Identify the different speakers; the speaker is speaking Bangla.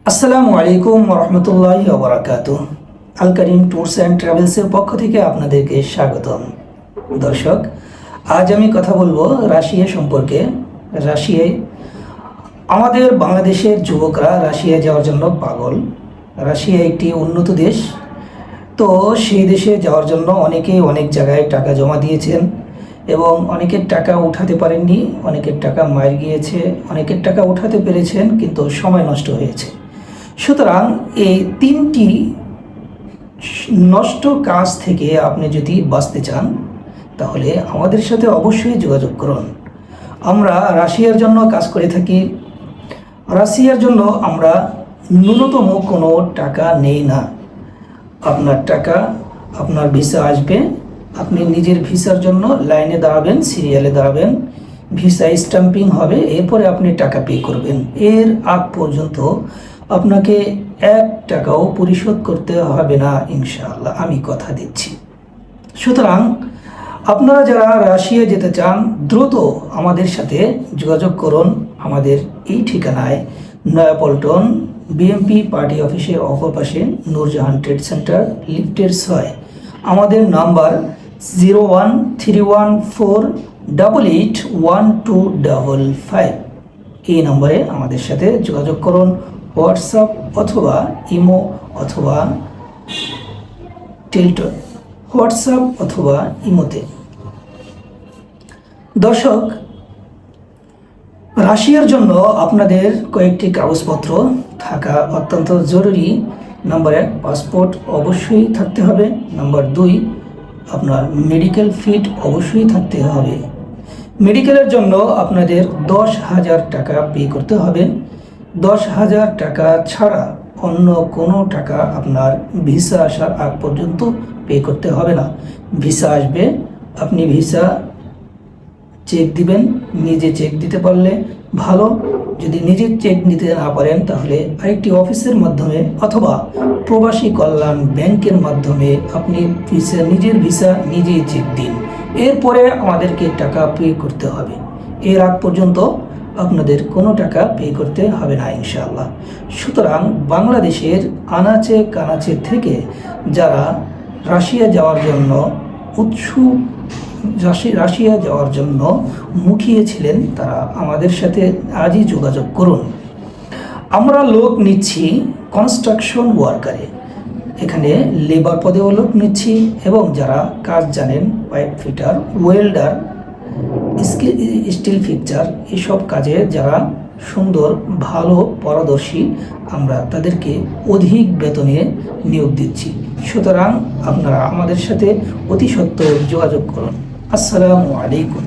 Speaker 1: আসসালামু আলাইকুম রহমতুল্লাহি ওয়া বারাকাতুহু। আল করিম ট্যুরস অ্যান্ড ট্রাভেলসের পক্ষ থেকে আপনাদেরকে স্বাগতম। দর্শক, আজ আমি কথা বলবো রাশিয়া সম্পর্কে। রাশিয়ায় আমাদের বাংলাদেশের যুবকরা রাশিয়া যাওয়ার জন্য পাগল। রাশিয়া একটি উন্নত দেশ, তো সেই দেশে যাওয়ার জন্য অনেকেই অনেক জায়গায় টাকা জমা দিয়েছেন এবং অনেকের টাকা উঠাতে পারেননি, অনেকের টাকা মার গিয়েছে, অনেকের টাকা উঠাতে পেরেছেন কিন্তু সময় নষ্ট হয়েছে। সুতরাং এই তিনটি নষ্ট কাজ থেকে আপনি যদি বাঁচতে চান তাহলে আমাদের সাথে অবশ্যই যোগাযোগ করুন। আমরা রাশিয়ার জন্য কাজ করে থাকি। রাশিয়ার জন্য আমরা ন্যূনতম কোনো টাকা নেই না। আপনার টাকা, আপনার ভিসা আসবে, আপনি নিজের ভিসার জন্য লাইনে দাঁড়াবেন, সিরিয়ালে দাঁড়াবেন, ভিসা স্ট্যাম্পিং হবে, এরপরে আপনি টাকা পে করবেন। এর আগ পর্যন্ত আপনাকে 1 টাকাও পরিশোধ করতে হবে না ইনশাআল্লাহ, আমি কথা দিচ্ছি। সুতরাং আপনারা যারা রাশিয়া যেতে চান দ্রুত আমাদের সাথে যোগাযোগ করুন। আমাদের এই ঠিকানায় নয়াপল্টন বিএমপি পার্টি অফিসের অপর পাশে নূরজাহান ট্রেড সেন্টার, লিফটের 6। আমাদের নাম্বার 01314881255। এই নম্বরে আমাদের সাথে যোগাযোগ করুন, হোয়াটসঅ্যাপ অথবা ইমো অথবা টেলিটন, হোয়াটসঅ্যাপ অথবা ইমোতে। দর্শক, রাশিয়ার জন্য আপনাদের কয়েকটি কাগজপত্র থাকা অত্যন্ত জরুরি। নাম্বার 1, পাসপোর্ট অবশ্যই থাকতে হবে। নাম্বার 2, আপনার মেডিকেল ফিট অবশ্যই থাকতে হবে। মেডিকেলের জন্য আপনাদের 10,000 টাকা পে করতে হবে। 10,000 টাকা ছাড়া অন্য কোনো টাকা আপনার ভিসা আসার আগ পর্যন্ত পে করতে হবে না। ভিসা আসবে, আপনি ভিসা চেক দিবেন। নিজে চেক দিতে পারলে ভালো, যদি নিজে চেক নিতে না পারেন তাহলে আরেকটি অফিসের মাধ্যমে অথবা প্রবাসী কল্যাণ ব্যাংকের মাধ্যমে আপনি নিজের ভিসা নিজেই চেক দিন। এরপরে আমাদেরকে টাকা পে করতে হবে। এর আগ পর্যন্ত আপনাদের কোনো টাকা পে করতে হবে না ইনশাআল্লাহ। সুতরাং বাংলাদেশের আনাচে কানাচে থেকে যারা রাশিয়া যাওয়ার জন্য উৎসুক, রাশিয়া যাওয়ার জন্য মুখিয়েছিলেন, তারা আমাদের সাথে আজই যোগাযোগ করুন। আমরা লোক নিচ্ছি কনস্ট্রাকশন ওয়ার্কারে, এখানে লেবার পদেও লোক নিচ্ছি এবং যারা কাজ জানেন, pipe fitter, welder, steel fixture, এসব কাজে যারা সুন্দর ভালো পারদর্শী, আমরা তাদেরকে অধিক বেতনে নিয়োগ দিচ্ছি। সুতরাং আপনারা আমাদের সাথে অতি সত্বর যোগাযোগ করুন। আসসালামু আলাইকুম।